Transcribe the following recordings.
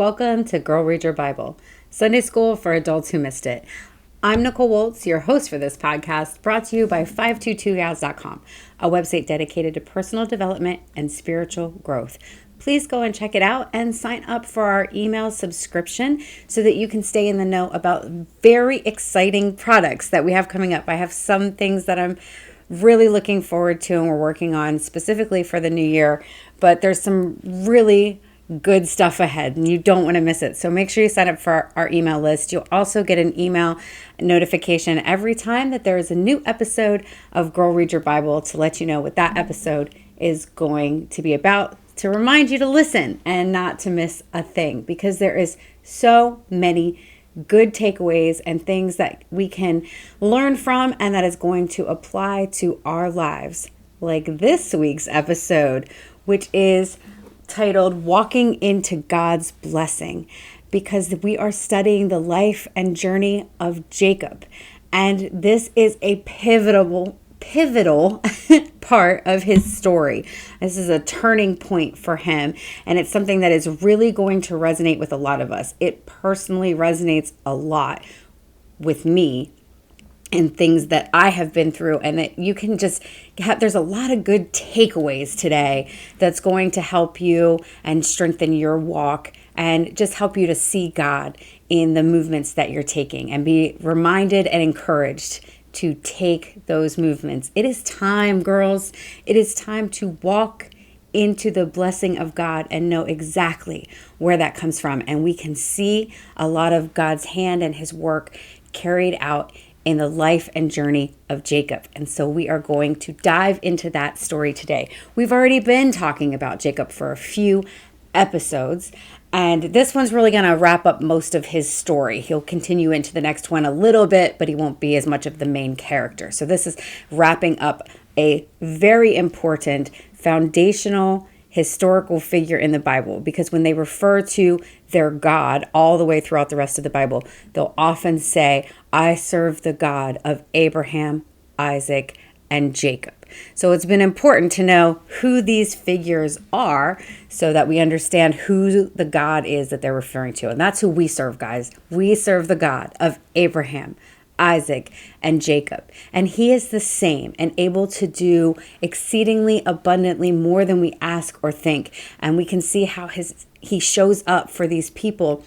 Welcome to Girl Read Your Bible, Sunday school for adults who missed it. I'm Nicole Woltz, your host for this podcast, brought to you by 522gals.com, a website dedicated to personal development and spiritual growth. Please go and check it out and sign up for our email subscription so that you can stay in the know about very exciting products that we have coming up. I have some things that I'm really looking forward to and we're working on specifically for the new year, but there's some really good stuff ahead and you don't want to miss it. So make sure you sign up for our email list. You'll also get an email notification every time that there is a new episode of Girl Read Your Bible to let you know what that episode is going to be about, to remind you to listen and not to miss a thing, because there is so many good takeaways and things that we can learn from and that is going to apply to our lives. Like this week's episode, which is titled Walking into God's Blessing, because we are studying the life and journey of Jacob. And this is a pivotal part of his story. This is a turning point for him, and it's something that is really going to resonate with a lot of us. It personally resonates a lot with me and things that I have been through, and that you can just have, there's a lot of good takeaways today that's going to help you and strengthen your walk and just help you to see God in the movements that you're taking and be reminded and encouraged to take those movements. It is time, girls. It is time to walk into the blessing of God and know exactly where that comes from. And we can see a lot of God's hand and his work carried out in the life and journey of Jacob. And so we are going to dive into that story today. We've already been talking about Jacob for a few episodes, and this one's really going to wrap up most of his story. He'll continue into the next one a little bit, but he won't be as much of the main character. So this is wrapping up a very important foundational historical figure in the Bible, because when they refer to their God all the way throughout the rest of the Bible, they'll often say, I serve the God of Abraham, Isaac, and Jacob. So it's been important to know who these figures are so that we understand who the God is that they're referring to. And that's who we serve, guys. We serve the God of Abraham, Isaac, and Jacob. And he is the same and able to do exceedingly abundantly more than we ask or think. And we can see how he shows up for these people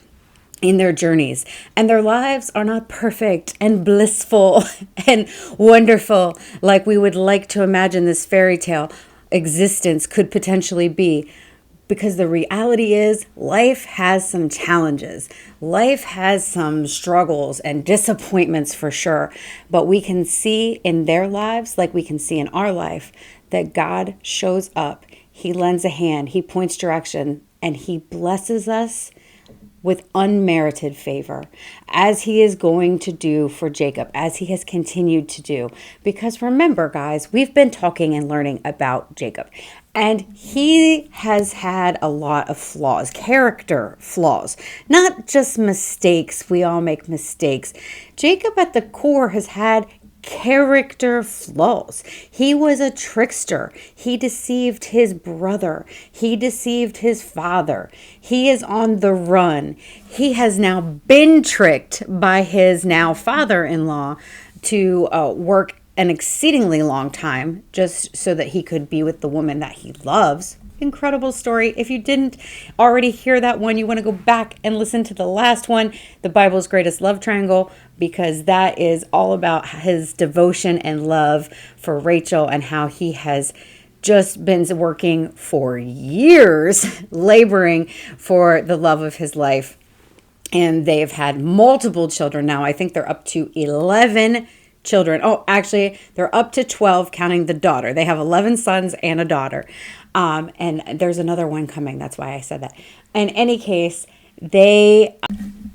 in their journeys. And their lives are not perfect and blissful and wonderful like we would like to imagine this fairy tale existence could potentially be. Because the reality is life has some challenges. Life has some struggles and disappointments for sure. But we can see in their lives, like we can see in our life, that God shows up. He lends a hand. He points direction. And he blesses us with unmerited favor, as he is going to do for Jacob, as he has continued to do. Because remember, guys, we've been talking and learning about Jacob, and he has had a lot of flaws, character flaws, not just mistakes. We all make mistakes. Jacob at the core has had character flaws. He was a trickster. He deceived his brother. He deceived his father. He is on the run. He has now been tricked by his now father-in-law to work an exceedingly long time just so that he could be with the woman that he loves. Incredible story. If you didn't already hear that one, you want to go back and listen to the last one, the Bible's greatest love triangle, because that is all about his devotion and love for Rachel and how he has just been working for years, laboring for the love of his life. And they've had multiple children now. I think they're up to 11 children. Oh, actually, they're up to 12 counting the daughter. They have 11 sons and a daughter. And there's another one coming. That's why I said that. In any case, they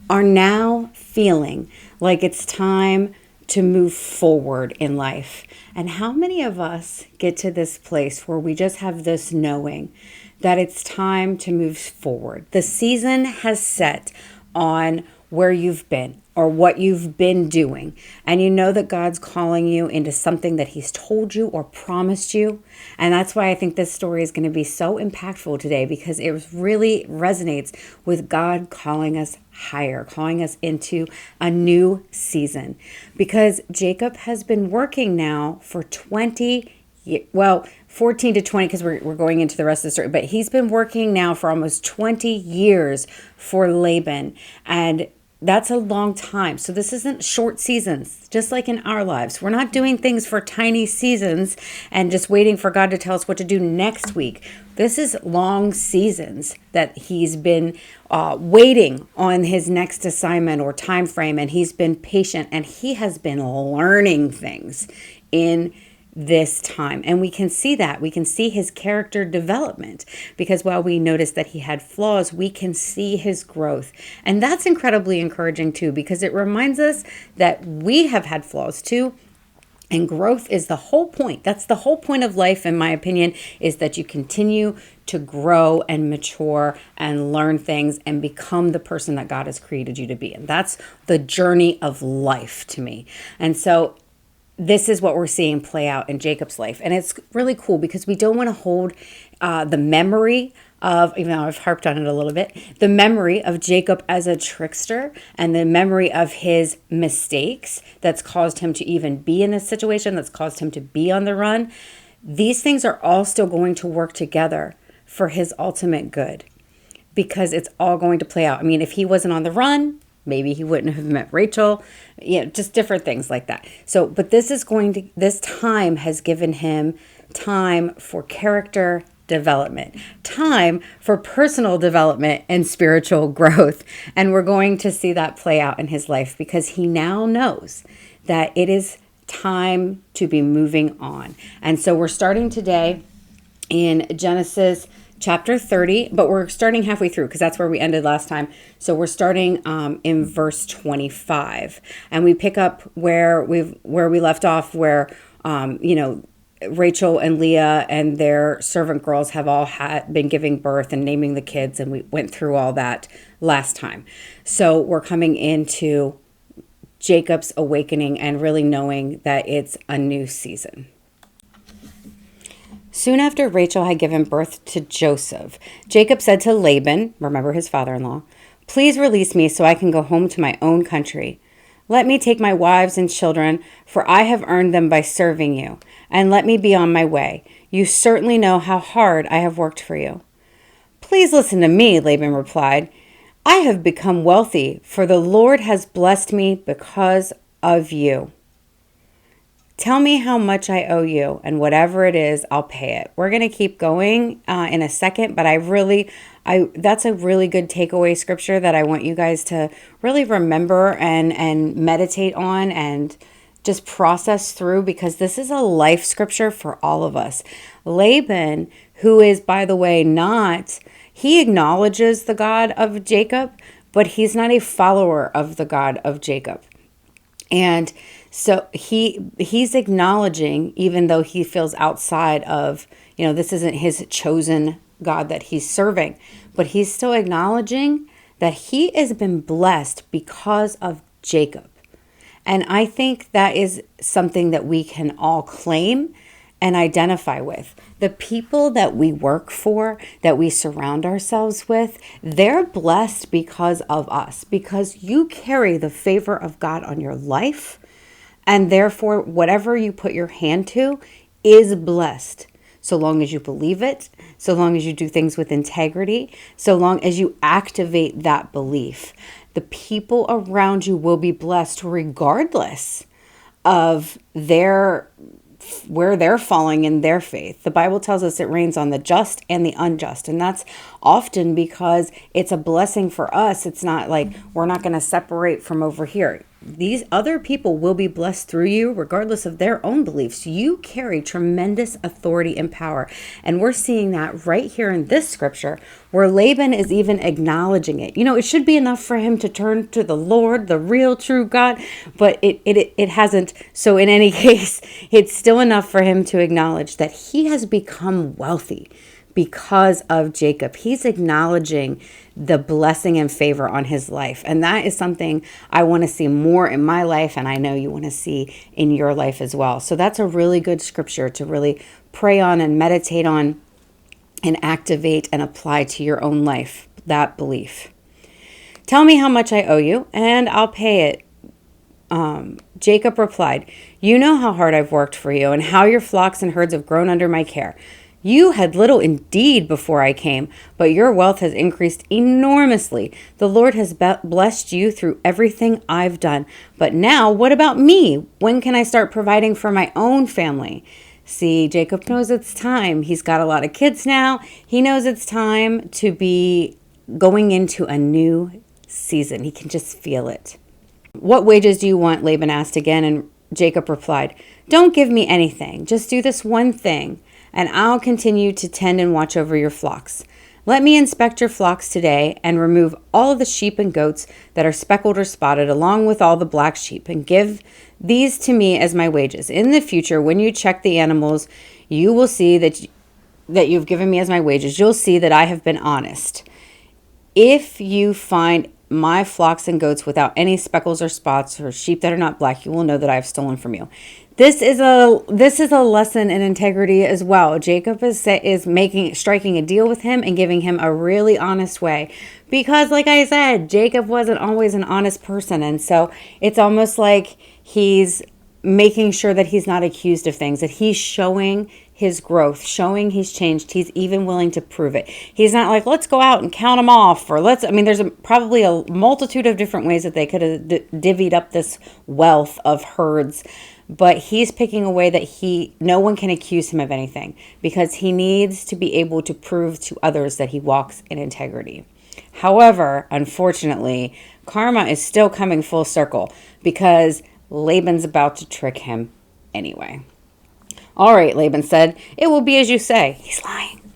are now feeling like it's time to move forward in life. And how many of us get to this place where we just have this knowing that it's time to move forward? The season has set on where you've been or what you've been doing, and you know that God's calling you into something that he's told you or promised you. And that's why I think this story is going to be so impactful today, because it really resonates with God calling us higher, calling us into a new season. Because Jacob has been working now for 14 to 20, because we're going into the rest of the story, but he's been working now for almost 20 years for Laban, and that's a long time. So this isn't short seasons, just like in our lives. We're not doing things for tiny seasons and just waiting for God to tell us what to do next week. This is long seasons that he's been waiting on his next assignment or time frame, and he's been patient, and he has been learning things in this time. And we can see that. We can see his character development, because while we notice that he had flaws, we can see his growth. And that's incredibly encouraging too, because it reminds us that we have had flaws too. And growth is the whole point. That's the whole point of life, in my opinion, is that you continue to grow and mature and learn things and become the person that God has created you to be. And that's the journey of life to me. And so this is what we're seeing play out in Jacob's life. And it's really cool, because we don't want to hold the memory of, even though I've harped on it a little bit, the memory of Jacob as a trickster and the memory of his mistakes that's caused him to even be in this situation, that's caused him to be on the run. These things are all still going to work together for his ultimate good, because it's all going to play out. I mean, if he wasn't on the run, maybe he wouldn't have met Rachel, just different things like that. So, but this time has given him time for character development, time for personal development and spiritual growth. And we're going to see that play out in his life, because he now knows that it is time to be moving on. And so we're starting today in Genesis chapter 30, but we're starting halfway through, because that's where we ended last time. So we're starting in verse 25, and we pick up where we left off, where Rachel and Leah and their servant girls have all been giving birth and naming the kids, and we went through all that last time. So we're coming into Jacob's awakening and really knowing that it's a new season. Soon after Rachel had given birth to Joseph, Jacob said to Laban, remember his father-in-law, "Please release me so I can go home to my own country. Let me take my wives and children, for I have earned them by serving you, and let me be on my way. You certainly know how hard I have worked for you." "Please listen to me," Laban replied. "I have become wealthy, for the Lord has blessed me because of you. Tell me how much I owe you, and whatever it is, I'll pay it." We're going to keep going in a second, but that's a really good takeaway scripture that I want you guys to really remember and meditate on and just process through, because this is a life scripture for all of us. Laban, who is, by the way, he acknowledges the God of Jacob, but he's not a follower of the God of Jacob. And so he's acknowledging, even though he feels outside of, this isn't his chosen God that he's serving, but he's still acknowledging that he has been blessed because of Jacob. And I think that is something that we can all claim and identify with. The people that we work for, that we surround ourselves with, they're blessed because of us, because you carry the favor of God on your life. And therefore, whatever you put your hand to is blessed. So long as you believe it, so long as you do things with integrity, so long as you activate that belief, the people around you will be blessed regardless of where they're falling in their faith. The Bible tells us it rains on the just and the unjust. And that's often because it's a blessing for us. It's not like we're not going to separate from over here. These other people will be blessed through you regardless of their own beliefs. You carry tremendous authority and power. And we're seeing that right here in this scripture, where Laban is even acknowledging it. It should be enough for him to turn to the Lord, the real true God, but it hasn't. So in any case, it's still enough for him to acknowledge that he has become wealthy because of Jacob. He's acknowledging the blessing and favor on his life. And that is something I want to see more in my life. And I know you want to see in your life as well. So that's a really good scripture to really pray on and meditate on and activate and apply to your own life, that belief. Tell me how much I owe you and I'll pay it. Jacob replied, you know how hard I've worked for you and how your flocks and herds have grown under my care. You had little indeed before I came, but your wealth has increased enormously. The Lord has blessed you through everything I've done. But now, what about me? When can I start providing for my own family? See, Jacob knows it's time. He's got a lot of kids now. He knows it's time to be going into a new season. He can just feel it. What wages do you want? Laban asked again, and Jacob replied, don't give me anything. Just do this one thing, and I'll continue to tend and watch over your flocks. Let me inspect your flocks today and remove all of the sheep and goats that are speckled or spotted, along with all the black sheep, and give these to me as my wages. In the future, when you check the animals, you will see that you've given me as my wages. You'll see that I have been honest. If you find my flocks and goats without any speckles or spots, or sheep that are not black, you will know that I have stolen from you. This is a lesson in integrity as well. Jacob is striking a deal with him and giving him a really honest way, because like I said, Jacob wasn't always an honest person, and so it's almost like he's making sure that he's not accused of things, that he's showing his growth, showing he's changed. He's even willing to prove it. He's not like, let's go out and count them off, or there's probably a multitude of different ways that they could have divvied up this wealth of herds, but he's picking a way that no one can accuse him of anything, because he needs to be able to prove to others that he walks in integrity. However, unfortunately, karma is still coming full circle, because Laban's about to trick him anyway. All right, Laban said, it will be as you say. He's lying.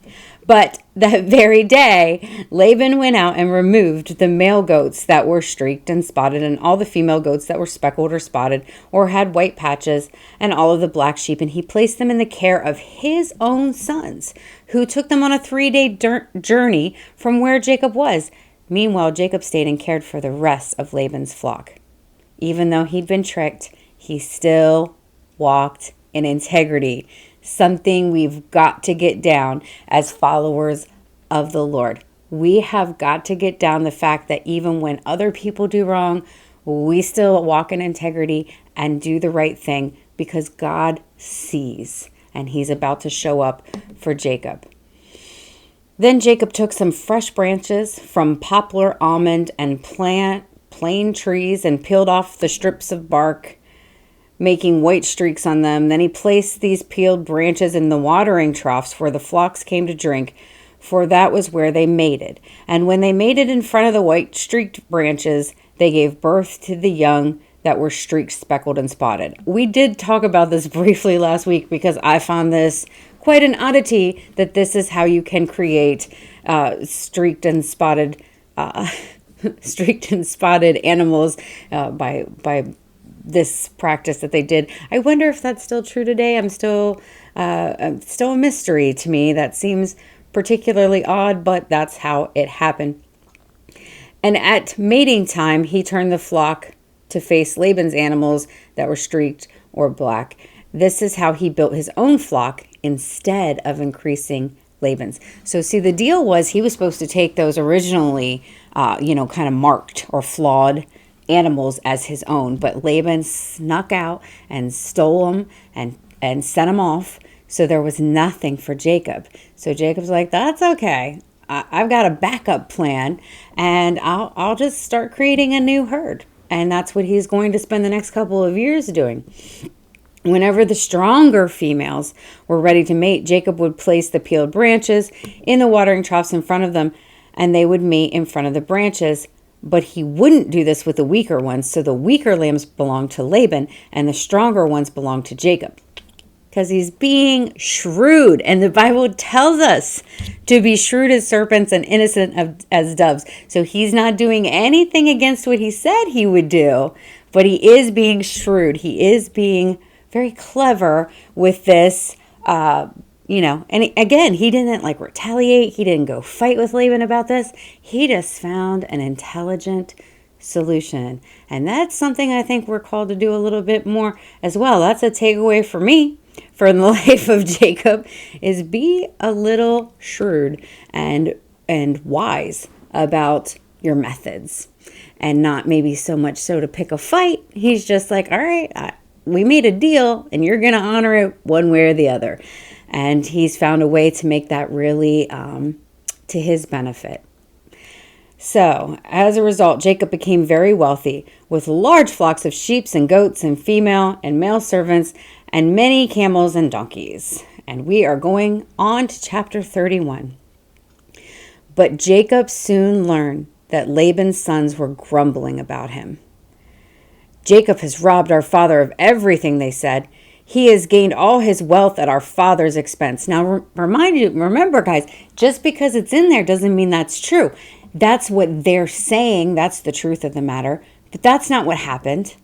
But that very day, Laban went out and removed the male goats that were streaked and spotted, and all the female goats that were speckled or spotted or had white patches, and all of the black sheep, and he placed them in the care of his own sons, who took them on a 3-day journey from where Jacob was. Meanwhile, Jacob stayed and cared for the rest of Laban's flock. Even though he'd been tricked, he still walked in integrity, something we've got to get down as followers of the Lord. We have got to get down the fact that even when other people do wrong, we still walk in integrity and do the right thing, because God sees, and he's about to show up for Jacob. Then Jacob took some fresh branches from poplar, almond, and plane trees and peeled off the strips of bark, making white streaks on them. Then he placed these peeled branches in the watering troughs where the flocks came to drink, for that was where they mated. And when they mated in front of the white streaked branches, they gave birth to the young that were streaked, speckled, and spotted. We did talk about this briefly last week, because I found this quite an oddity, that this is how you can create streaked and spotted animals by this practice that they did. I wonder if that's still true today. I'm still a mystery to me. That seems particularly odd, but that's how it happened. And at mating time, he turned the flock to face Laban's animals that were streaked or black. This is how he built his own flock instead of increasing Laban's. So see, the deal was he was supposed to take those originally, kind of marked or flawed animals as his own, but Laban snuck out and stole them and sent them off, so there was nothing for Jacob. So Jacob's like, that's okay, I've got a backup plan, and I'll just start creating a new herd. And that's what he's going to spend the next couple of years doing. Whenever the stronger females were ready to mate, Jacob would place the peeled branches in the watering troughs in front of them, and they would mate in front of the branches. But he wouldn't do this with the weaker ones, so the weaker lambs belonged to Laban, and the stronger ones belonged to Jacob. Because he's being shrewd, and the Bible tells us to be shrewd as serpents and innocent as doves. So he's not doing anything against what he said he would do, but he is being shrewd. He is being very clever with this And again, he didn't like retaliate. He didn't go fight with Laban about this. He just found an intelligent solution. And that's something I think we're called to do a little bit more as well. That's a takeaway for me from the life of Jacob, is be a little shrewd and wise about your methods, and not maybe so much so to pick a fight. He's just like, all right, we made a deal and you're going to honor it one way or the other. And he's found a way to make that really to his benefit. So, as a result, Jacob became very wealthy, with large flocks of sheep and goats and female and male servants and many camels and donkeys. And we are going on to chapter 31. But Jacob soon learned that Laban's sons were grumbling about him. Jacob has robbed our father of everything, they said. He has gained all his wealth at our father's expense. Now, remember, guys, just because it's in there doesn't mean that's true. That's what they're saying. That's the truth of the matter. But that's not what happened.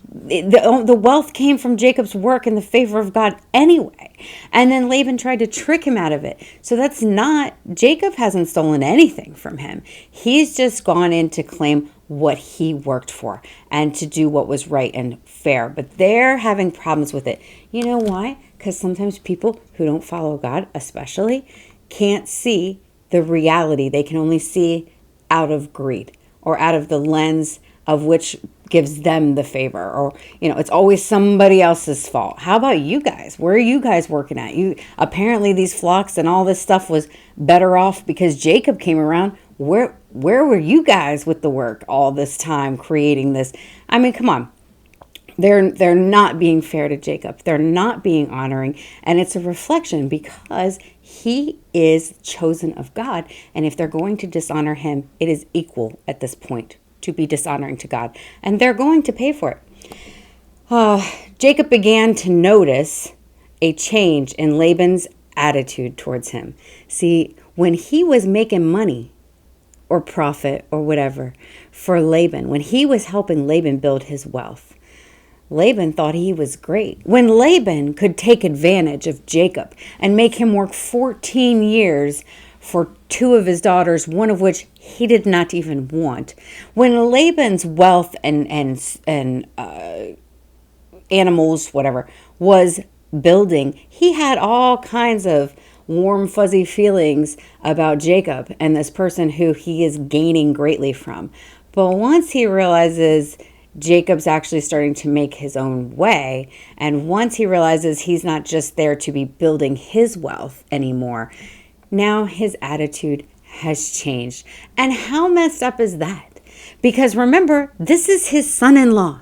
The wealth came from Jacob's work in the favor of God anyway. And then Laban tried to trick him out of it. So that's not, Jacob hasn't stolen anything from him. He's just gone in to claim what he worked for and to do what was right and fair. But they're having problems with it. You know why? Because sometimes people who don't follow God, especially, can't see the reality. They can only see out of greed or out of the lens of which gives them the favor, or it's always somebody else's fault. How about you guys? Where are you guys working at? You apparently these flocks and all this stuff was better off because Jacob came around. Where were you guys with the work all this time creating this? I mean, come on. They're not being fair to Jacob. They're not being honoring, and it's a reflection because he is chosen of God, and if they're going to dishonor him, it is equal at this point to be dishonoring to God, and they're going to pay for it. Jacob began to notice a change in Laban's attitude towards him. See, when he was making money or profit or whatever for Laban, when he was helping Laban build his wealth, Laban thought he was great. When Laban could take advantage of Jacob and make him work 14 years for two of his daughters, one of which he did not even want. When Laban's wealth and animals, whatever, was building, he had all kinds of warm, fuzzy feelings about Jacob and this person who he is gaining greatly from. But once he realizes Jacob's actually starting to make his own way, and once he realizes he's not just there to be building his wealth anymore, now his attitude has changed. And how messed up is that? Because remember, this is his son-in-law.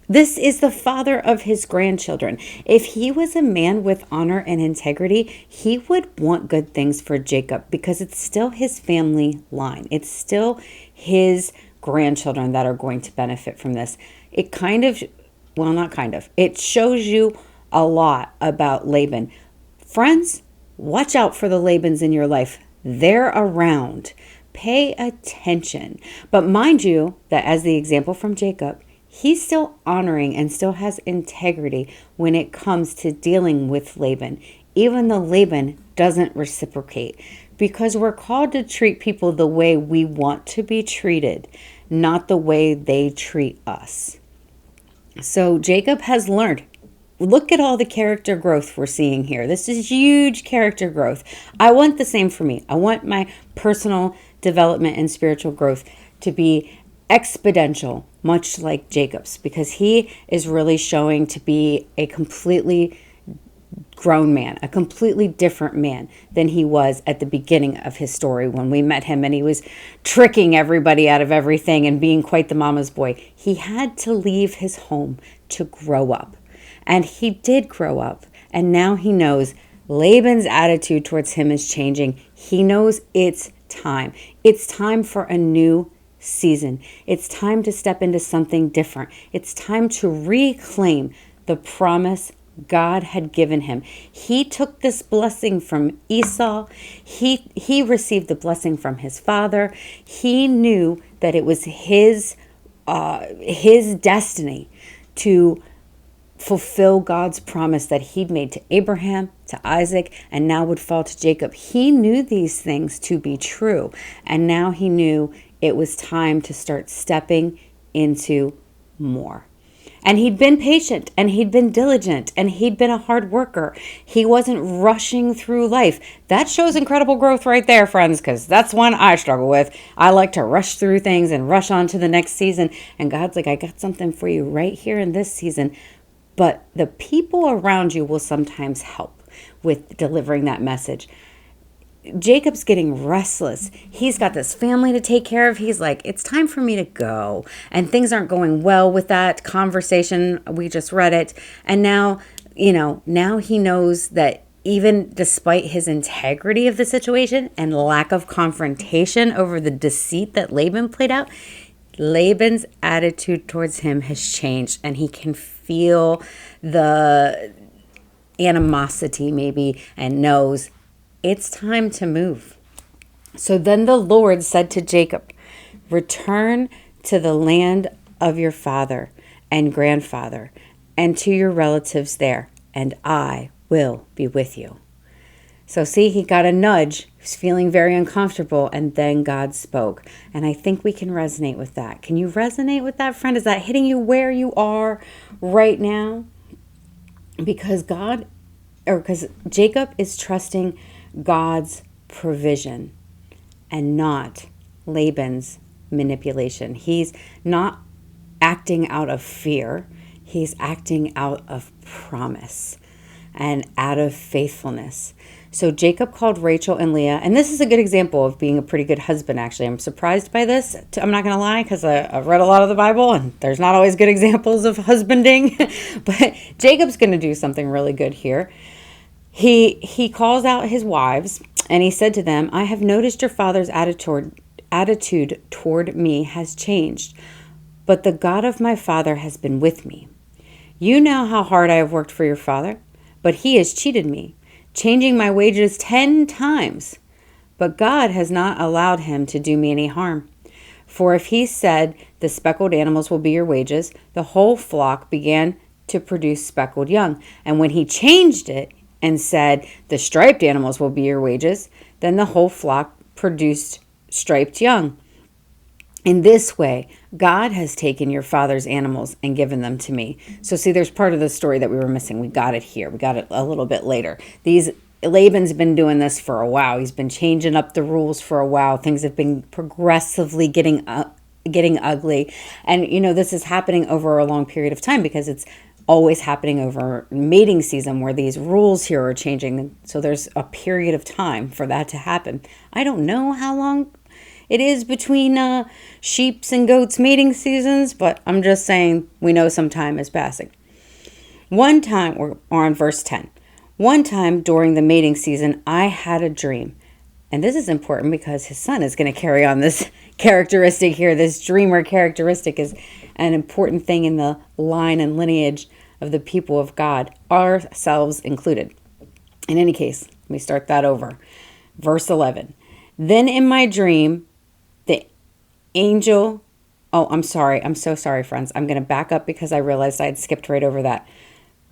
This is the father of his grandchildren. If he was a man with honor and integrity, he would want good things for Jacob because it's still his family line. It's still his grandchildren that are going to benefit from this. It shows you a lot about Laban. Friends, watch out for the Labans in your life. They're around. Pay attention. But mind you that as the example from Jacob, he's still honoring and still has integrity when it comes to dealing with Laban, even though Laban doesn't reciprocate, because we're called to treat people the way we want to be treated, not the way they treat us. So Jacob has learned. Look at all the character growth we're seeing here. This is huge character growth. I want the same for me. I want my personal development and spiritual growth to be exponential, much like Jacob's, because he is really showing to be a completely grown man, a completely different man than he was at the beginning of his story when we met him and he was tricking everybody out of everything and being quite the mama's boy. He had to leave his home to grow up. And he did grow up. And now he knows Laban's attitude towards him is changing. He knows it's time. It's time for a new season. It's time to step into something different. It's time to reclaim the promise God had given him. He took this blessing from Esau. He received the blessing from his father. He knew that it was his destiny to fulfill God's promise that he'd made to Abraham, to Isaac, and now would fall to Jacob. He knew these things to be true, and now he knew it was time to start stepping into more. And he'd been patient, and he'd been diligent, and he'd been a hard worker. He wasn't rushing through life. That shows incredible growth right there, friends, because that's one I struggle with. I like to rush through things and rush on to the next season. And God's like, I got something for you right here in this season. But the people around you will sometimes help with delivering that message. Jacob's getting restless. He's got this family to take care of. He's like, it's time for me to go. And things aren't going well with that conversation. We just read it. And now, now he knows that even despite his integrity of the situation and lack of confrontation over the deceit that Laban played out, Laban's attitude towards him has changed, and he can feel the animosity maybe and knows it's time to move. So then the Lord said to Jacob, return to the land of your father and grandfather and to your relatives there, and I will be with you. So see, he got a nudge. He was feeling very uncomfortable, and then God spoke. And I think we can resonate with that. Can you resonate with that, friend? Is that hitting you where you are right now? Because Jacob is trusting God's provision and not Laban's manipulation. He's not acting out of fear. He's acting out of promise and out of faithfulness. So Jacob called Rachel and Leah, and this is a good example of being a pretty good husband, actually. I'm surprised by this. I'm not going to lie, because I've read a lot of the Bible, and there's not always good examples of husbanding. But Jacob's going to do something really good here. He calls out his wives, and he said to them, I have noticed your father's attitude toward me has changed, but the God of my father has been with me. You know how hard I have worked for your father, but he has cheated me, changing my wages 10 times. But God has not allowed him to do me any harm. For if he said, the speckled animals will be your wages, the whole flock began to produce speckled young. And when he changed it and said, the striped animals will be your wages, then the whole flock produced striped young. In this way, God has taken your father's animals and given them to me. So see, there's part of the story that we were missing. We got it here. We got it a little bit later. Laban's been doing this for a while. He's been changing up the rules for a while. Things have been progressively getting ugly. And, this is happening over a long period of time because it's always happening over mating season where these rules here are changing. So there's a period of time for that to happen. I don't know how long it is between sheep's and goats mating seasons, but I'm just saying we know some time is passing. One time, we're on verse 10. One time during the mating season, I had a dream. And this is important because his son is going to carry on this characteristic here. This dreamer characteristic is an important thing in the line and lineage of the people of God, ourselves included. In any case, let me start that over. Verse 11. Then in my dream, the angel... Oh, I'm sorry. I'm so sorry, friends. I'm going to back up because I realized I had skipped right over that.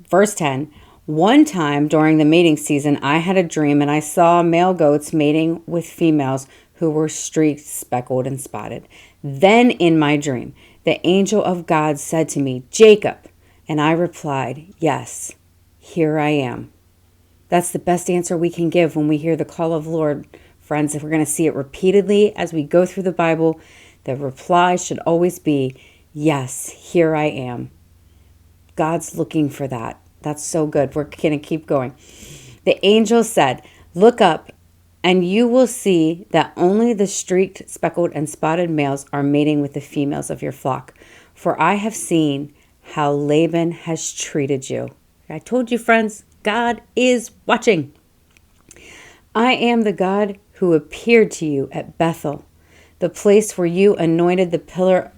Verse 10. One time during the mating season, I had a dream and I saw male goats mating with females who were streaked, speckled, and spotted. Then in my dream, the angel of God said to me, Jacob. And I replied, yes, here I am. That's the best answer we can give when we hear the call of Lord. Friends, if we're going to see it repeatedly as we go through the Bible, the reply should always be, yes, here I am. God's looking for that. That's so good. We're going to keep going. The angel said, look up, and you will see that only the streaked, speckled, and spotted males are mating with the females of your flock. For I have seen how Laban has treated you. I told you, friends, God is watching. I am the God who appeared to you at Bethel, the place where you anointed the pillar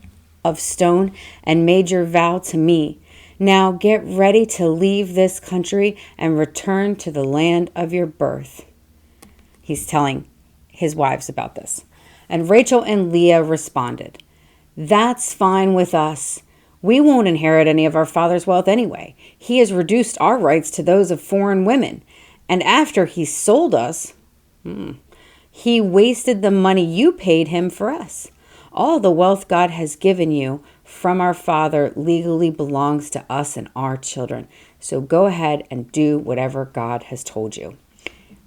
of stone and made your vow to me. Now get ready to leave this country and return to the land of your birth. He's telling his wives about this. And Rachel and Leah responded, that's fine with us. We won't inherit any of our father's wealth anyway. He has reduced our rights to those of foreign women. And after he sold us, he wasted the money you paid him for us. All the wealth God has given you from our father legally belongs to us and our children. So go ahead and do whatever God has told you.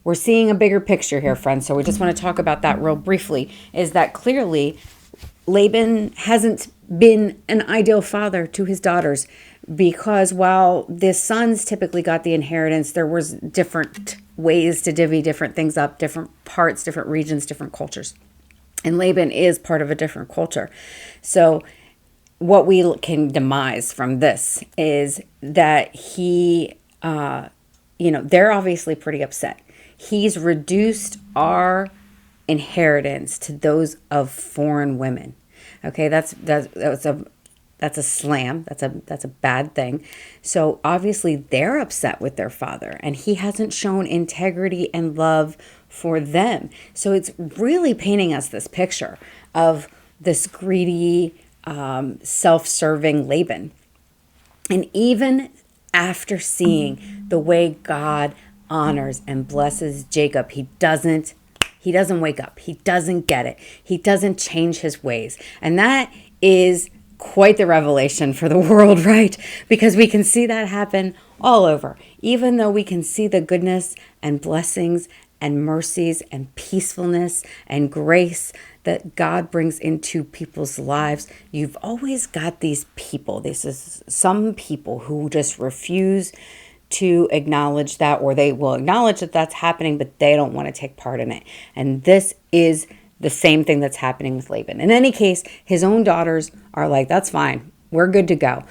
We're seeing a bigger picture here, friends. So we just want to talk about that real briefly, is that clearly Laban hasn't been an ideal father to his daughters, because while the sons typically got the inheritance, there was different ways to divvy different things up, different parts, different regions, different cultures. And Laban is part of a different culture. So what we can demise from this is that they're obviously pretty upset. He's reduced our inheritance to those of foreign women. Okay, that's a slam. That's a bad thing. So obviously they're upset with their father, and he hasn't shown integrity and love for them. So it's really painting us this picture of this greedy, self-serving Laban. And even after seeing the way God honors and blesses Jacob, he doesn't wake up. He doesn't get it. He doesn't change his ways. And that is quite the revelation for the world, right? Because we can see that happen all over. Even though we can see the goodness and blessings and mercies and peacefulness and grace that God brings into people's lives, you've always got these people. This is some people who just refuse to acknowledge that, or they will acknowledge that that's happening, but they don't want to take part in it. And this is the same thing that's happening with Laban. In any case, his own daughters are like, that's fine. We're good to go.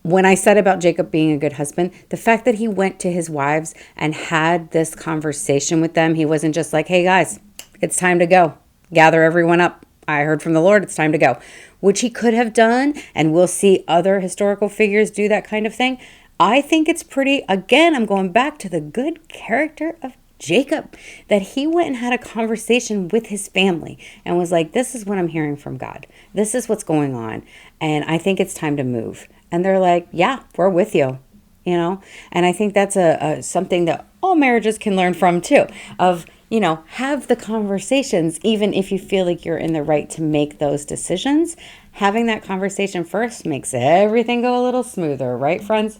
When I said about Jacob being a good husband, the fact that he went to his wives and had this conversation with them, he wasn't just like, hey guys, it's time to go. Gather everyone up. I heard from the Lord, it's time to go. Which he could have done, and we'll see other historical figures do that kind of thing. I think it's pretty, again, I'm going back to the good character of Jacob, that he went and had a conversation with his family and was like, this is what I'm hearing from God. This is what's going on. And I think it's time to move. And they're like, yeah, we're with you, And I think that's something that all marriages can learn from too, of, have the conversations, even if you feel like you're in the right to make those decisions. Having that conversation first makes everything go a little smoother, right, friends?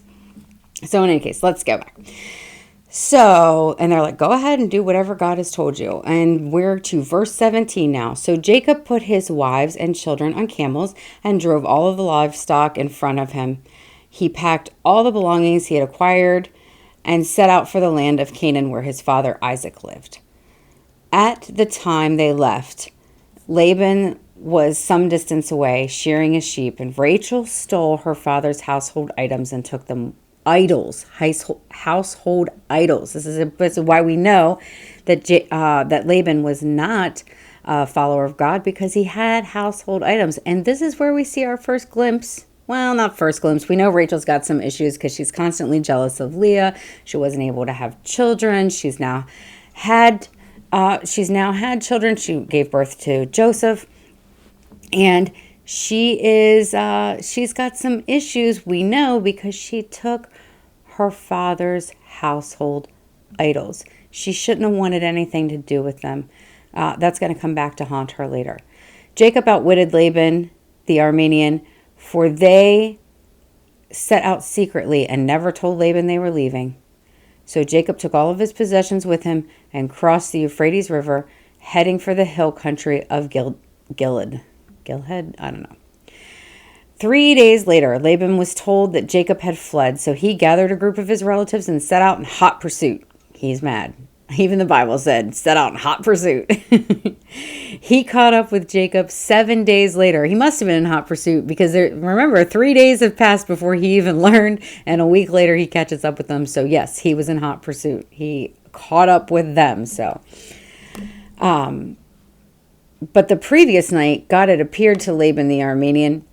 So in any case, let's go back. So, and they're like, go ahead and do whatever God has told you. And we're to verse 17 now. So Jacob put his wives and children on camels and drove all of the livestock in front of him. He packed all the belongings he had acquired and set out for the land of Canaan, where his father Isaac lived. At the time they left, Laban was some distance away, shearing his sheep, and Rachel stole her father's household items and took them. Household idols. This is why we know that that Laban was not a follower of God, because he had household items. And this is where we see our first glimpse. Well, not first glimpse. We know Rachel's got some issues because she's constantly jealous of Leah. She wasn't able to have children. She's now had children. She gave birth to Joseph, and she's got some issues, we know, because she took her father's household idols. She shouldn't have wanted anything to do with them. That's going to come back to haunt her later. Jacob outwitted Laban, the Aramean, for they set out secretly and never told Laban they were leaving. So Jacob took all of his possessions with him and crossed the Euphrates River, heading for the hill country of Gilead. I don't know. 3 days later, Laban was told that Jacob had fled, so he gathered a group of his relatives and set out in hot pursuit. He's mad. Even the Bible said, set out in hot pursuit. He caught up with Jacob 7 days later. He must have been in hot pursuit because remember, 3 days have passed before he even learned, and a week later he catches up with them. So yes, he was in hot pursuit. He caught up with them. So, but the previous night, God had appeared to Laban the Aramean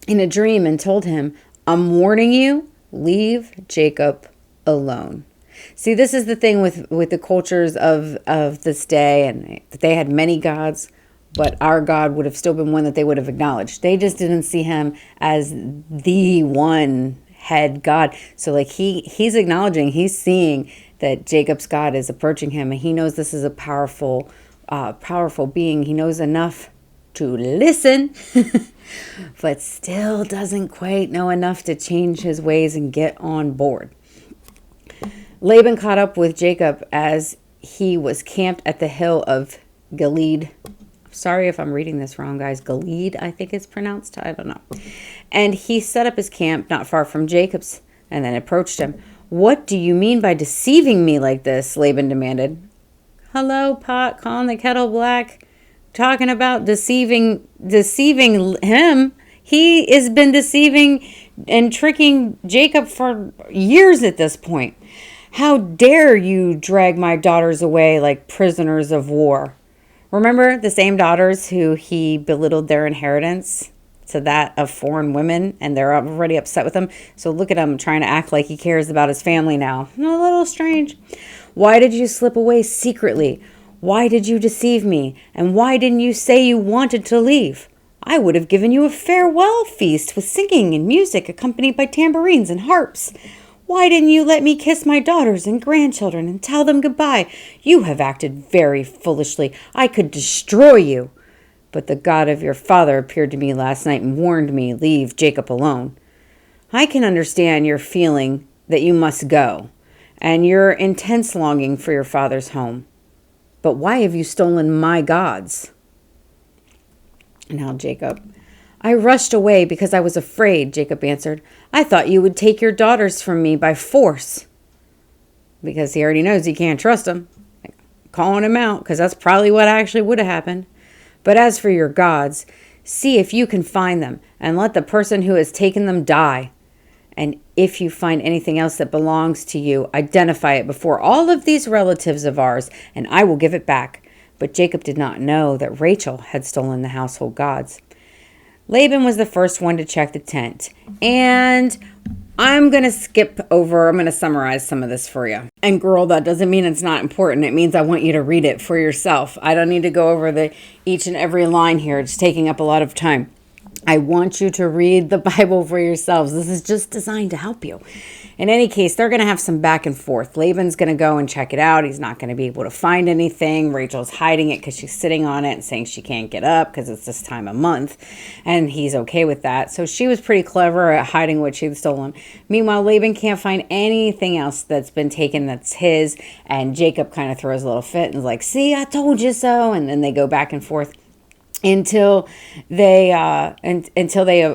in a dream and told him, I'm warning you, leave Jacob alone. See, this is the thing with the cultures of this day, and they had many gods, but our God would have still been one that they would have acknowledged. They just didn't see him as the one head God. So like he's acknowledging, he's seeing that Jacob's God is approaching him, and he knows this is a powerful being. He knows enough to listen, but still doesn't quite know enough to change his ways and get on board. Laban caught up with Jacob as he was camped at the hill of Gilead. Sorry if I'm reading this wrong, guys. Gilead, I think it's pronounced. I don't know. And he set up his camp not far from Jacob's and then approached him. "What do you mean by deceiving me like this?" Laban demanded. "Hello, pot calling the kettle black. Talking about deceiving him. He has been deceiving and tricking Jacob for years at this point. How dare you drag my daughters away like prisoners of war?" Remember the same daughters who he belittled their inheritance to that of foreign women, and they're already upset with him. So look at him trying to act like he cares about his family now. A little strange. "Why did you slip away secretly? Why did you deceive me? And why didn't you say you wanted to leave? I would have given you a farewell feast with singing and music accompanied by tambourines and harps. Why didn't you let me kiss my daughters and grandchildren and tell them goodbye? You have acted very foolishly. I could destroy you. But the God of your father appeared to me last night and warned me, leave Jacob alone. I can understand your feeling that you must go and your intense longing for your father's home. But why have you stolen my gods?" Now Jacob, "I rushed away because I was afraid," Jacob answered. "I thought you would take your daughters from me by force." Because he already knows he can't trust them. Calling him out, because that's probably what actually would have happened. "But as for your gods, see if you can find them, and let the person who has taken them die. And if you find anything else that belongs to you, identify it before all of these relatives of ours, and I will give it back." But Jacob did not know that Rachel had stolen the household gods. Laban was the first one to check the tent. And I'm going to summarize some of this for you. And girl, that doesn't mean it's not important. It means I want you to read it for yourself. I don't need to go over each and every line here. It's taking up a lot of time. I want you to read the Bible for yourselves. This is just designed to help you. In any case, they're going to have some back and forth. Laban's going to go and check it out. He's not going to be able to find anything. Rachel's hiding it because she's sitting on it and saying she can't get up because it's this time of month. And he's okay with that. So she was pretty clever at hiding what she'd stolen. Meanwhile, Laban can't find anything else that's been taken that's his. And Jacob kind of throws a little fit and is like, "See, I told you so." And then they go back and forth until they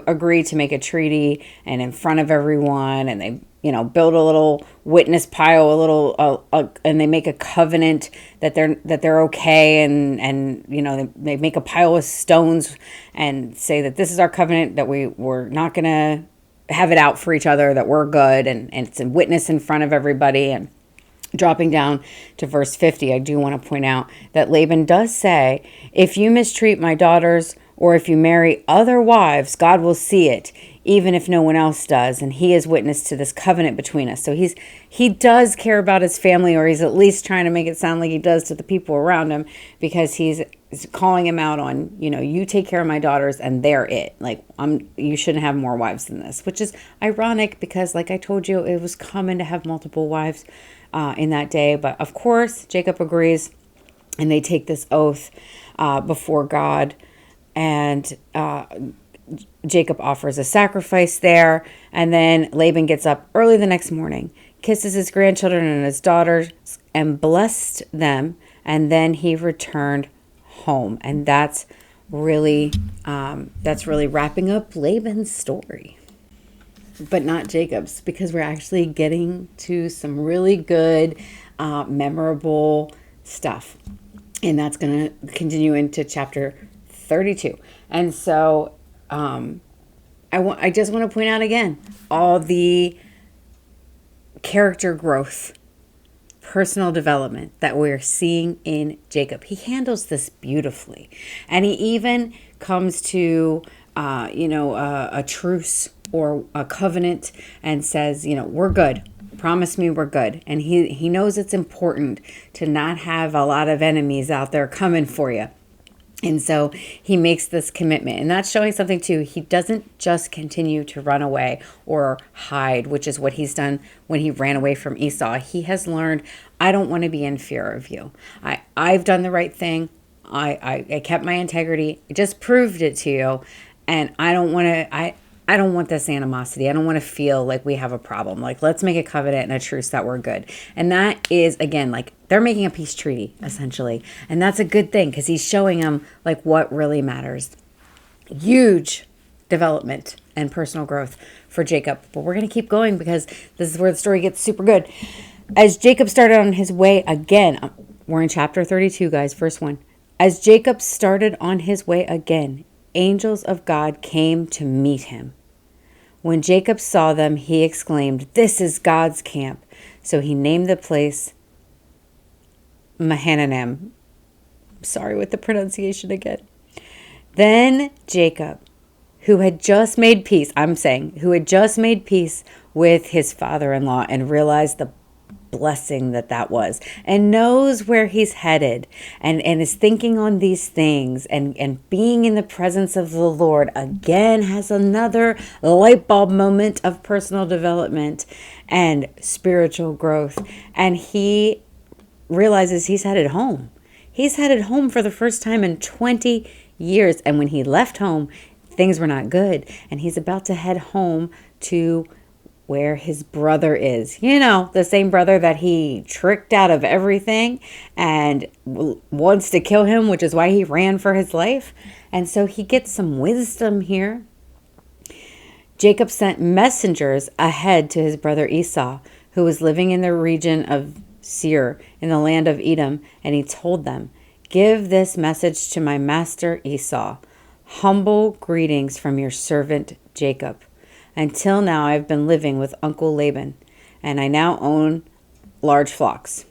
agree to make a treaty and in front of everyone, and they build a little witness pile, and they make a covenant that they're okay, and they make a pile of stones and say that this is our covenant, that we're not gonna have it out for each other, that we're good, and it's a witness in front of everybody. And dropping down to verse 50, I do want to point out that Laban does say, "If you mistreat my daughters, or if you marry other wives, God will see it, even if no one else does. And he is witness to this covenant between us." So he does care about his family, or he's at least trying to make it sound like he does to the people around him, because he's calling him out on, you take care of my daughters and they're it. Like, you shouldn't have more wives than this, which is ironic because, like I told you, it was common to have multiple wives in that day. But of course, Jacob agrees, and they take this oath before God, and Jacob offers a sacrifice there, and then Laban gets up early the next morning, kisses his grandchildren and his daughters, and blessed them, and then he returned home. And that's really wrapping up Laban's story, but not Jacob's, because we're actually getting to some really good, memorable stuff, and that's going to continue into chapter 32. And so I just want to point out again all the character growth, personal development that we're seeing in Jacob. He handles this beautifully, and he even comes to a truce or a covenant and says, we're good. Promise me we're good. And he knows it's important to not have a lot of enemies out there coming for you. And so he makes this commitment. And that's showing something too. He doesn't just continue to run away or hide, which is what he's done when he ran away from Esau. He has learned, I don't want to be in fear of you. I've done the right thing. I kept my integrity. I just proved it to you. And I don't want this animosity. I don't want to feel like we have a problem. Like, let's make a covenant and a truce that we're good. And that is, again, like they're making a peace treaty, essentially. And that's a good thing because he's showing them like what really matters. Huge development and personal growth for Jacob. But we're going to keep going because this is where the story gets super good. As Jacob started on his way again, we're in chapter 32, guys, verse 1. As Jacob started on his way again, angels of God came to meet him. When Jacob saw them, he exclaimed, "This is God's camp." So he named the place Mahanaim. Sorry with the pronunciation again. Then Jacob, who had just made peace with his father-in-law and realized the blessing that was, and knows where he's headed, and is thinking on these things, and being in the presence of the Lord, again has another light bulb moment of personal development and spiritual growth. And he realizes he's headed home. He's headed home for the first time in 20 years. And when he left home, things were not good. And he's about to head home to where his brother is. You know, the same brother that he tricked out of everything and wants to kill him, which is why he ran for his life. And so he gets some wisdom here. Jacob sent messengers ahead to his brother Esau, who was living in the region of Seir in the land of Edom, and he told them, "Give this message to my master Esau. Humble greetings from your servant Jacob. Until now, I've been living with Uncle Laban, and I now own large flocks.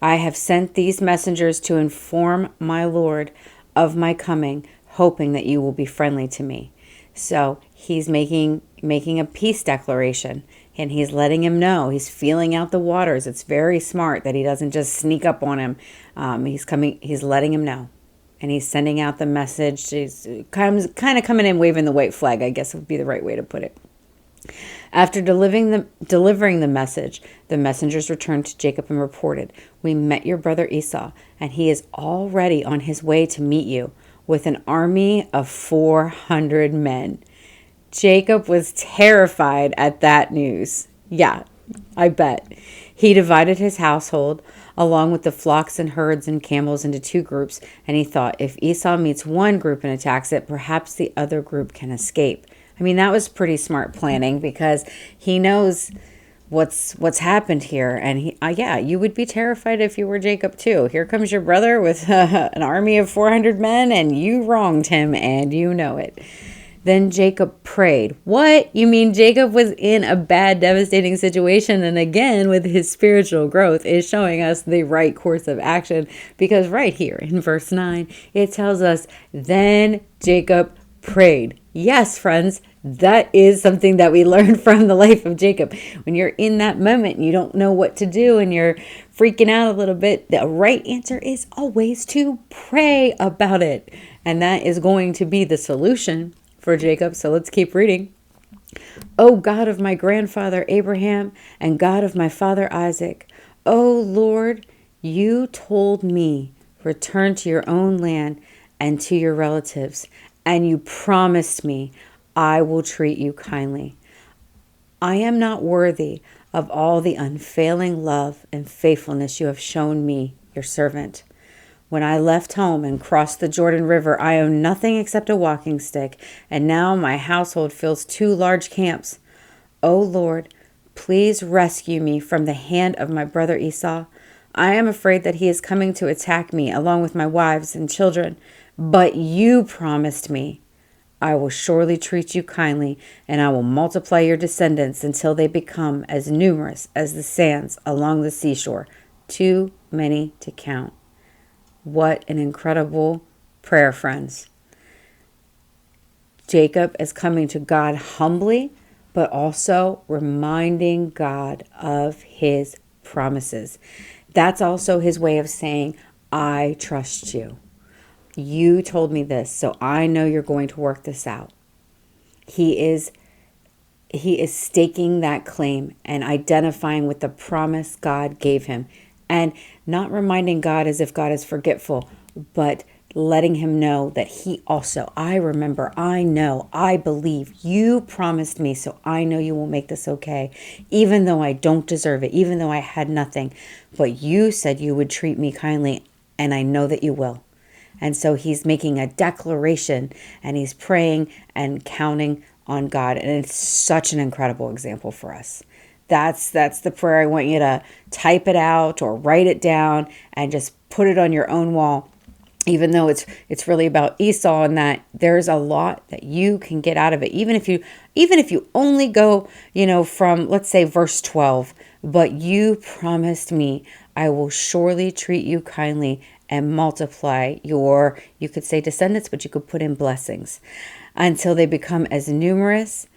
I have sent these messengers to inform my Lord of my coming, hoping that you will be friendly to me." So he's making a peace declaration, and he's letting him know. He's feeling out the waters. It's very smart that he doesn't just sneak up on him. He's letting him know. And he's sending out the message. He's kind of coming in waving the white flag, I guess would be the right way to put it. After delivering the message, the messengers returned to Jacob and reported, "We met your brother Esau, and he is already on his way to meet you with an army of 400 men. Jacob was terrified at that news. Yeah, I bet. He divided his household along with the flocks and herds and camels into two groups, and he thought, if Esau meets one group and attacks it, perhaps the other group can escape. I mean, that was pretty smart planning because he knows what's happened here. And you would be terrified if you were Jacob too. Here comes your brother with an army of 400 men, and you wronged him, and you know it. Then Jacob prayed. What? You mean Jacob was in a bad, devastating situation, and again, with his spiritual growth, is showing us the right course of action, because right here in verse 9, it tells us, then Jacob prayed. Yes, friends, that is something that we learn from the life of Jacob. When you're in that moment and you don't know what to do and you're freaking out a little bit, the right answer is always to pray about it. And that is going to be the solution for Jacob. So let's keep reading. O God of my grandfather Abraham and God of my father Isaac, O Lord, you told me, return to your own land and to your relatives, and you promised me, I will treat you kindly. I am not worthy of all the unfailing love and faithfulness you have shown me, your servant. When I left home and crossed the Jordan River, I owned nothing except a walking stick, and now my household fills 2 large camps. O Lord, please rescue me from the hand of my brother Esau. I am afraid that he is coming to attack me along with my wives and children, but you promised me, I will surely treat you kindly, and I will multiply your descendants until they become as numerous as the sands along the seashore, too many to count. What an incredible prayer, friends. Jacob is coming to God humbly, but also reminding God of his promises. That's also his way of saying, I trust you. You told me this, so I know you're going to work this out. He is staking that claim and identifying with the promise God gave him, and not reminding God as if God is forgetful, but letting him know that he also, I remember, I know, I believe you promised me, so I know you will make this okay, even though I don't deserve it, even though I had nothing, but you said you would treat me kindly, and I know that you will. And so he's making a declaration, and he's praying and counting on God. And it's such an incredible example for us. That's the prayer. I want you to type it out or write it down and just put it on your own wall. Even though it's really about Esau, and that there's a lot that you can get out of it. Even if you only go, from, let's say, verse 12, but you promised me I will surely treat you kindly and multiply your, you could say descendants, but you could put in blessings until they become as numerous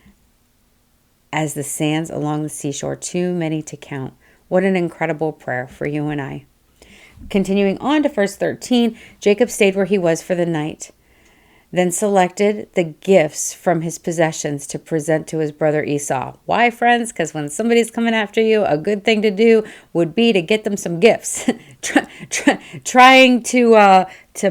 as the sands along the seashore, too many to count. What an incredible prayer for you and I. Continuing on to verse 13, Jacob stayed where he was for the night, then selected the gifts from his possessions to present to his brother Esau. Why, friends? Because when somebody's coming after you, a good thing to do would be to get them some gifts. Trying to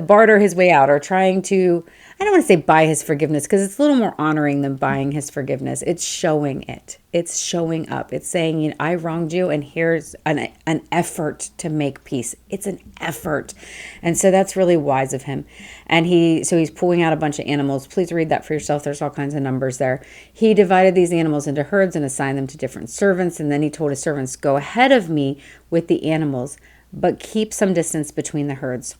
barter his way out, or trying to, I don't want to say buy his forgiveness, because it's a little more honoring than buying his forgiveness. It's showing it. It's showing up. It's saying, I wronged you, and here's an effort to make peace. It's an effort. And so that's really wise of him. And he's pulling out a bunch of animals. Please read that for yourself. There's all kinds of numbers there. He divided these animals into herds and assigned them to different servants. And then he told his servants, go ahead of me with the animals, but keep some distance between the herds.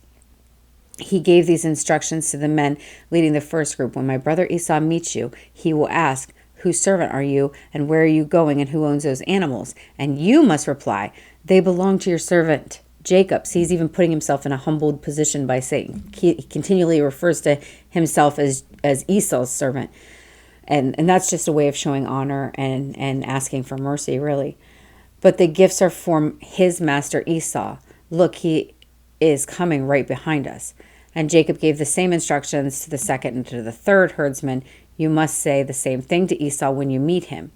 He gave these instructions to the men leading the first group. When my brother Esau meets you, he will ask, whose servant are you, and where are you going, and who owns those animals? And you must reply, they belong to your servant Jacob. So he's even putting himself in a humbled position by saying, he continually refers to himself as Esau's servant. And that's just a way of showing honor and asking for mercy, really. But the gifts are for his master Esau. Look, he is coming right behind us. And Jacob gave the same instructions to the second and to the third herdsman. You must say the same thing to Esau when you meet him.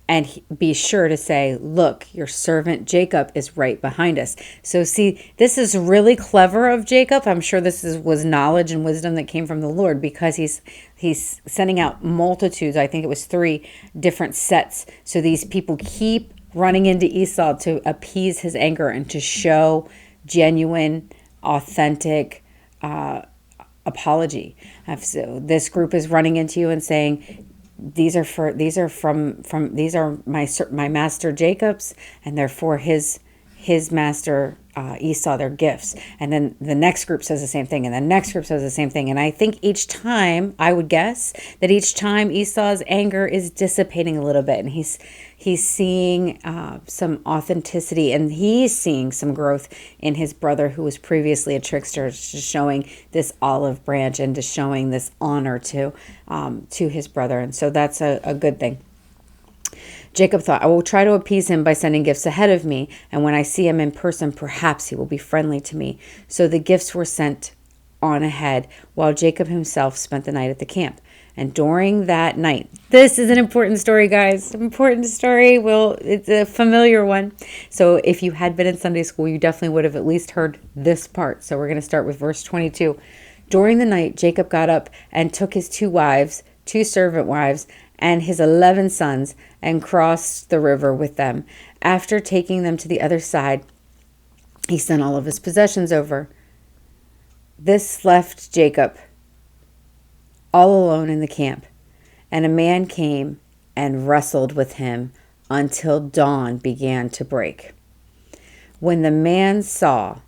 And be sure to say, look, your servant Jacob is right behind us. So see, this is really clever of Jacob. I'm sure this was knowledge and wisdom that came from the Lord, because he's sending out multitudes. I think it was 3 different sets. So these people keep running into Esau to appease his anger and to show genuine, authentic apology. So this group is running into you and saying, these are my master Jacob's, and they're for his master Esau, their gifts. And then the next group says the same thing, and the next group says the same thing. And I think each time, I would guess that each time Esau's anger is dissipating a little bit, and he's seeing some authenticity, and he's seeing some growth in his brother, who was previously a trickster, just showing this olive branch and just showing this honor to his brother. And so that's a good thing. Jacob thought, I will try to appease him by sending gifts ahead of me, and when I see him in person, perhaps he will be friendly to me. So the gifts were sent on ahead, while Jacob himself spent the night at the camp. And during that night, this is an important story, guys. Important story. Well, it's a familiar one. So if you had been in Sunday school, you definitely would have at least heard this part. So we're going to start with verse 22. During the night, Jacob got up and took his 2 wives, 2 servant wives, and his 11 sons, and crossed the river with them. After taking them to the other side, he sent all of his possessions over. This left Jacob all alone in the camp, and a man came and wrestled with him until dawn began to break. When the man saw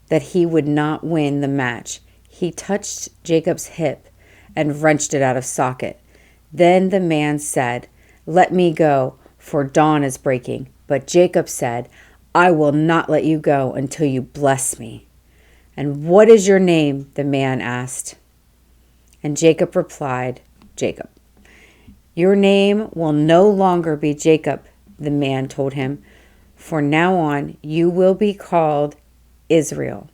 that he would not win the match, he touched Jacob's hip and wrenched it out of socket. Then the man said, let me go, for dawn is breaking. But Jacob said, I will not let you go until you bless me. And what is your name? The man asked. And Jacob replied, Jacob. Your name will no longer be Jacob, the man told him. For now on, you will be called Israel,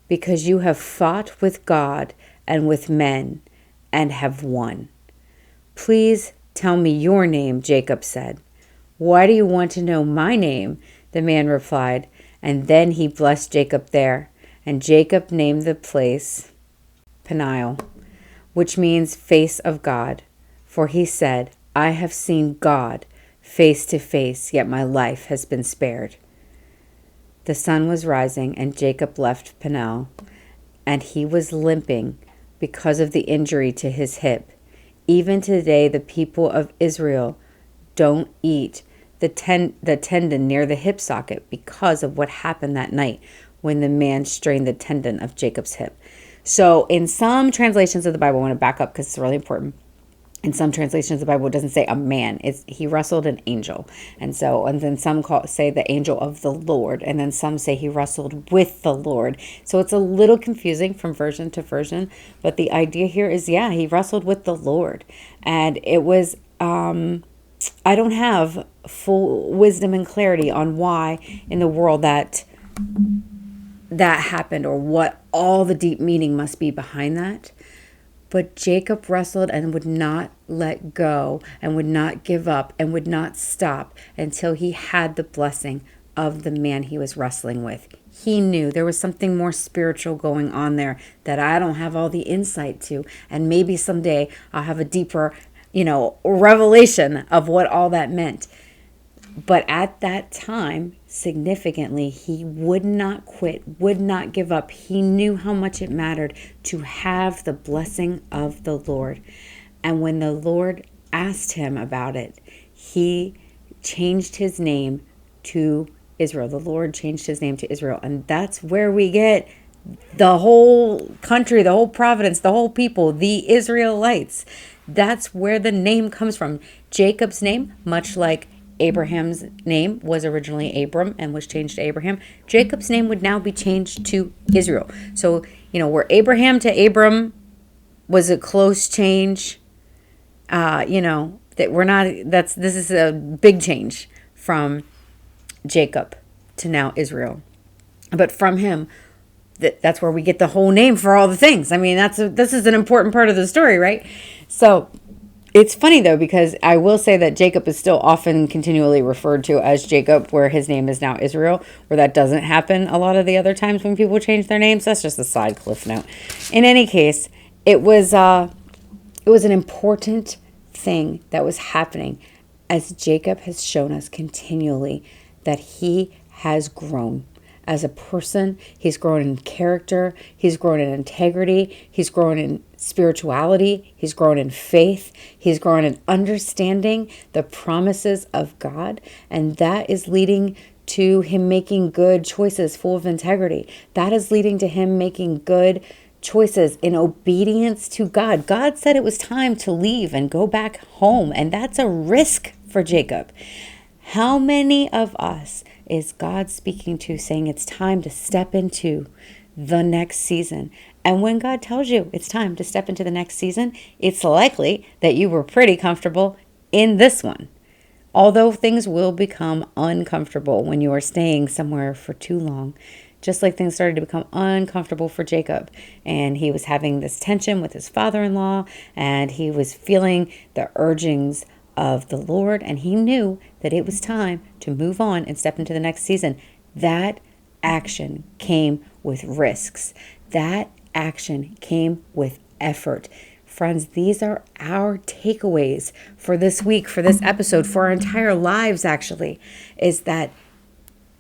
because you have fought with God and with men and have won. Please tell me your name, Jacob said. Why do you want to know my name? The man replied, and then he blessed Jacob there. And Jacob named the place Peniel, which means face of God. For he said, I have seen God face to face, yet my life has been spared. The sun was rising, and Jacob left Peniel, and he was limping because of the injury to his hip. Even today, the people of Israel don't eat the tendon near the hip socket because of what happened that night when the man strained the tendon of Jacob's hip. So in some translations of the Bible, I want to back up because it's really important. In some translations of the Bible, it doesn't say a man. He wrestled an angel. And then some say the angel of the Lord. And then some say he wrestled with the Lord. So it's a little confusing from version to version. But the idea here is, he wrestled with the Lord. And it was, I don't have full wisdom and clarity on why in the world that happened or what all the deep meaning must be behind that. But Jacob wrestled and would not let go and would not give up and would not stop until he had the blessing of the man he was wrestling with. He knew there was something more spiritual going on there that I don't have all the insight to. And maybe someday I'll have a deeper, revelation of what all that meant. But at that time, significantly, he would not quit, would not give up. He knew how much it mattered to have the blessing of the Lord. And when the Lord asked him about it, he changed his name to Israel. The Lord changed his name to Israel. And that's where we get the whole country, the whole providence, the whole people, the Israelites. That's where the name comes from. Jacob's name, much like Abraham's name was originally Abram and was changed to Abraham, Jacob's name would now be changed to Israel. So, where Abraham to Abram was a close change, that we're not, this is a big change from Jacob to now Israel. But from him, that's where we get the whole name for all the things. I mean, this is an important part of the story, right? So it's funny, though, because I will say that Jacob is still often continually referred to as Jacob, where his name is now Israel, where that doesn't happen a lot of the other times when people change their names. That's just a side cliff note. In any case, it was an important thing that was happening, as Jacob has shown us continually that he has grown. As a person, he's grown in character, he's grown in integrity, he's grown in spirituality, he's grown in faith, he's grown in understanding the promises of God, and that is leading to him making good choices full of integrity. That is leading to him making good choices in obedience to God. God said it was time to leave and go back home, and that's a risk for Jacob. How many of us is God speaking to, saying it's time to step into the next season? And when God tells you it's time to step into the next season, it's likely that you were pretty comfortable in this one. Although things will become uncomfortable when you are staying somewhere for too long, just like things started to become uncomfortable for Jacob. And he was having this tension with his father-in-law, and he was feeling the urgings of the Lord, and he knew that it was time to move on and step into the next season. That action came with risks. That action came with effort. Friends, these are our takeaways for this week, for this episode, for our entire lives, actually, is that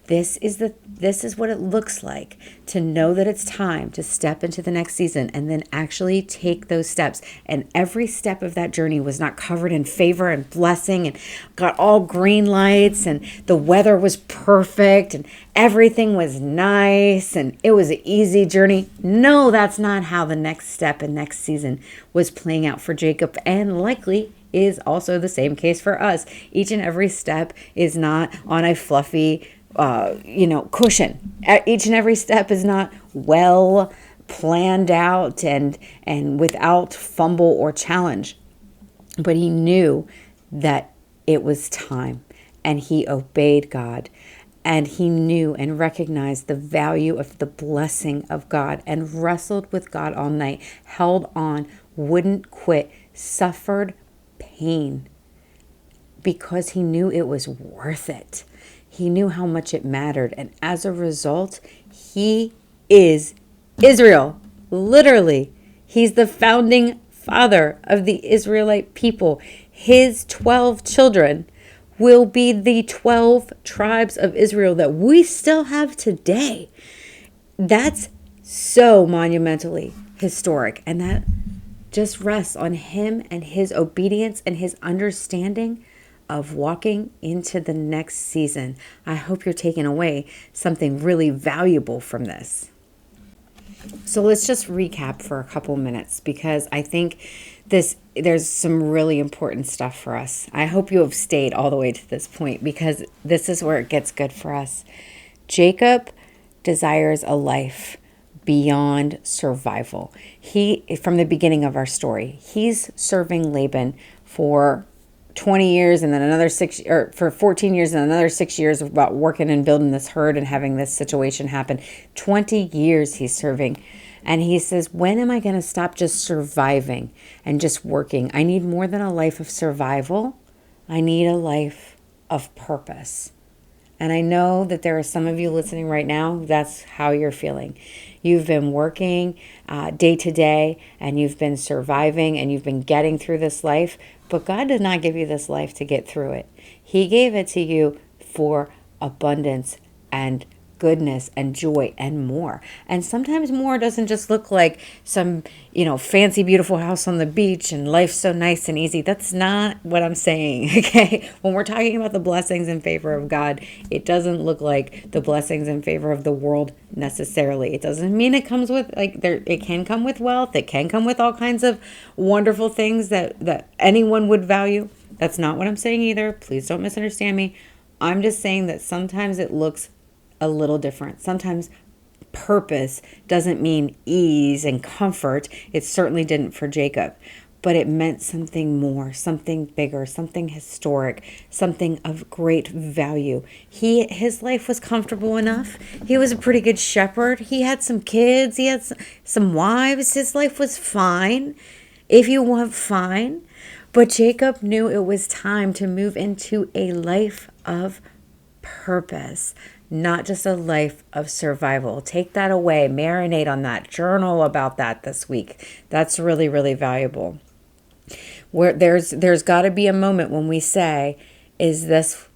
this is what it looks like to know that it's time to step into the next season and then actually take those steps. And every step of that journey was not covered in favor and blessing and got all green lights and the weather was perfect and everything was nice and it was an easy journey. No, that's not how the next step and next season was playing out for Jacob, and likely is also the same case for us. Each and every step is not on a fluffy cushion. Each and every step is not well planned out and without fumble or challenge. But he knew that it was time, and he obeyed God. And he knew and recognized the value of the blessing of God and wrestled with God all night, held on, wouldn't quit, suffered pain because he knew it was worth it. He knew how much it mattered. And as a result, he is Israel. Literally, he's the founding father of the Israelite people. His 12 children will be the 12 tribes of Israel that we still have today. That's so monumentally historic. And that just rests on him and his obedience and his understanding of walking into the next season. I hope you're taking away something really valuable from this. So let's just recap for a couple minutes because I think there's some really important stuff for us. I hope you have stayed all the way to this point because this is where it gets good for us. Jacob desires a life beyond survival. From the beginning of our story, he's serving Laban for 20 years and then another 6, or for 14 years and another 6 years about working and building this herd and having this situation happen. 20 years he's serving. And he says, when am I going to stop just surviving and just working? I need more than a life of survival. I need a life of purpose. And I know that there are some of you listening right now, that's how you're feeling. You've been working day to day, and you've been surviving, and you've been getting through this life. But God did not give you this life to get through it. He gave it to you for abundance and goodness and joy and more. And sometimes more doesn't just look like some, fancy, beautiful house on the beach and life's so nice and easy. That's not what I'm saying, okay? When we're talking about the blessings in favor of God, it doesn't look like the blessings in favor of the world necessarily. It doesn't mean it comes with, it can come with wealth. It can come with all kinds of wonderful things that anyone would value. That's not what I'm saying either. Please don't misunderstand me. I'm just saying that sometimes it looks a little different. Sometimes purpose doesn't mean ease and comfort. It certainly didn't for Jacob, but it meant something more, something bigger, something historic, something of great value. His life was comfortable enough. He was a pretty good shepherd. He had some kids. He had some wives. His life was fine, if you want fine. But Jacob knew it was time to move into a life of purpose, not just a life of survival. Take that away, marinate on that, journal about that this week. That's really, really valuable. Where there's got to be a moment when we say, is this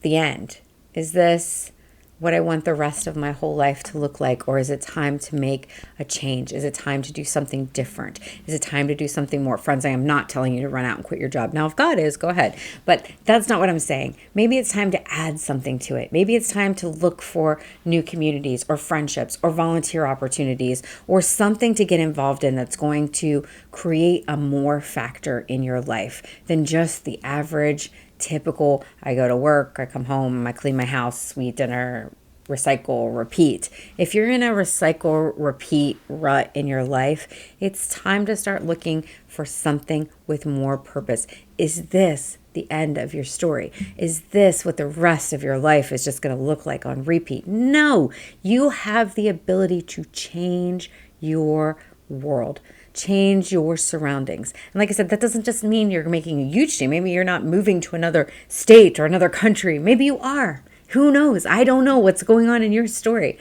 the end? Is this what I want the rest of my whole life to look like? Or is it time to make a change? Is it time to do something different? Is it time to do something more? Friends, I am not telling you to run out and quit your job. Now, if God is, go ahead. But that's not what I'm saying. Maybe it's time to add something to it. Maybe it's time to look for new communities or friendships or volunteer opportunities or something to get involved in that's going to create a more factor in your life than just the average typical, I go to work, I come home, I clean my house, we eat dinner, recycle, repeat. If you're in a recycle, repeat rut in your life, it's time to start looking for something with more purpose. Is this the end of your story? Is this what the rest of your life is just going to look like on repeat? No, you have the ability to change your world. Change your surroundings. And like I said, that doesn't just mean you're making a huge change. Maybe you're not moving to another state or another country. Maybe you are. Who knows? I don't know what's going on in your story.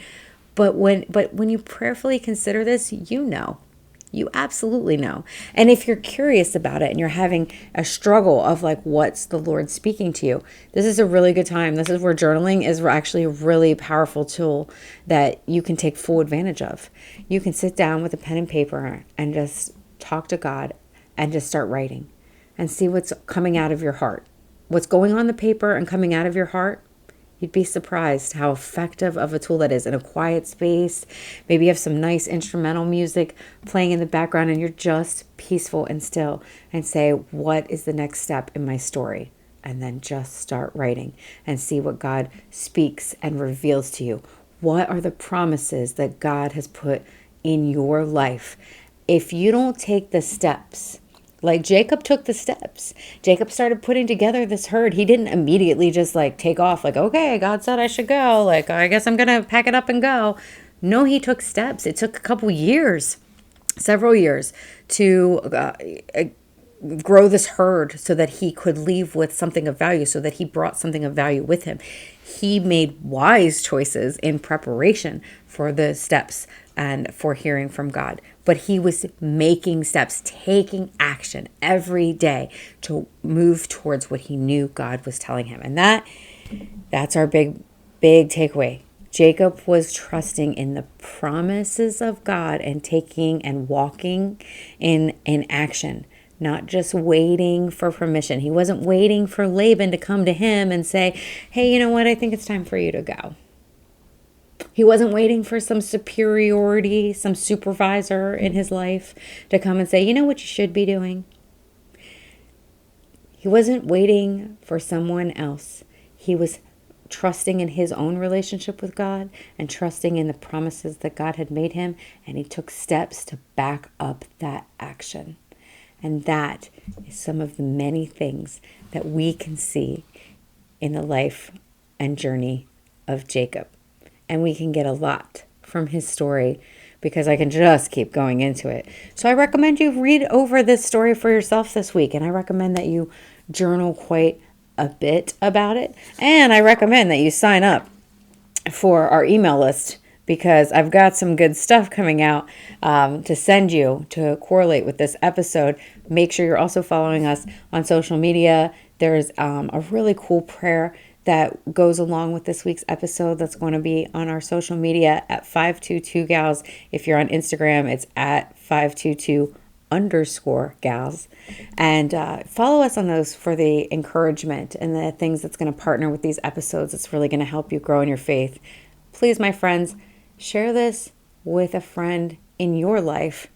But when you prayerfully consider this, you absolutely know. And if you're curious about it and you're having a struggle of what's the Lord speaking to you, this is a really good time. This is where journaling is actually a really powerful tool that you can take full advantage of. You can sit down with a pen and paper and just talk to God and just start writing and see what's coming out of your heart. What's going on the paper and coming out of your heart. You'd be surprised how effective of a tool that is in a quiet space. Maybe you have some nice instrumental music playing in the background and you're just peaceful and still and say, what is the next step in my story? And then just start writing and see what God speaks and reveals to you. What are the promises that God has put in your life? If you don't take the steps Like Jacob took the steps. Jacob started putting together this herd. He didn't immediately just like take off like, okay, God said I should go. Like, I guess I'm going to pack it up and go. No, he took steps. It took a couple years, several years to grow this herd so that he could leave with something of value, so that he brought something of value with him. He made wise choices in preparation for the steps and for hearing from God. But he was making steps, taking action every day to move towards what he knew God was telling him. And that's our big takeaway. Jacob was trusting in the promises of God and taking and walking in action, not just waiting for permission. He wasn't waiting for Laban to come to him and say, hey, you know what? I think it's time for you to go. He wasn't waiting for some superiority, some supervisor in his life to come and say, you know what you should be doing? He wasn't waiting for someone else. He was trusting in his own relationship with God and trusting in the promises that God had made him. And he took steps to back up that action. And that is some of the many things that we can see in the life and journey of Jacob. And we can get a lot from his story because I can just keep going into it. So I recommend you read over this story for yourself this week. And I recommend that you journal quite a bit about it. And I recommend that you sign up for our email list because I've got some good stuff coming out to send you to correlate with this episode. Make sure you're also following us on social media. There's a really cool prayer that goes along with this week's episode that's going to be on our social media at 522gals. If you're on Instagram, it's at 522_gals. And follow us on those for the encouragement and the things that's going to partner with these episodes. It's really going to help you grow in your faith. Please, my friends, share this with a friend in your life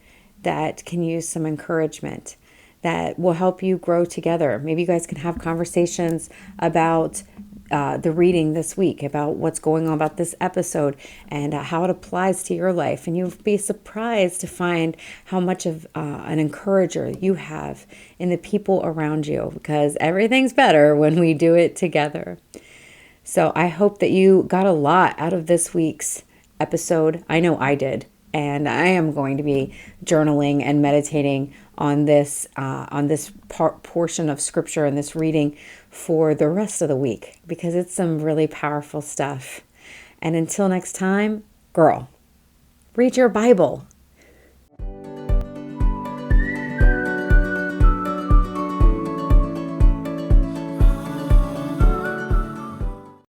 that can use some encouragement that will help you grow together. Maybe you guys can have conversations about the reading this week, about what's going on about this episode and how it applies to your life. And you'll be surprised to find how much of an encourager you have in the people around you, because everything's better when we do it together. So I hope that you got a lot out of this week's episode. I know I did. And I am going to be journaling and meditating on this portion of scripture and this reading for the rest of the week, because it's some really powerful stuff. And until next time, girl, read your Bible.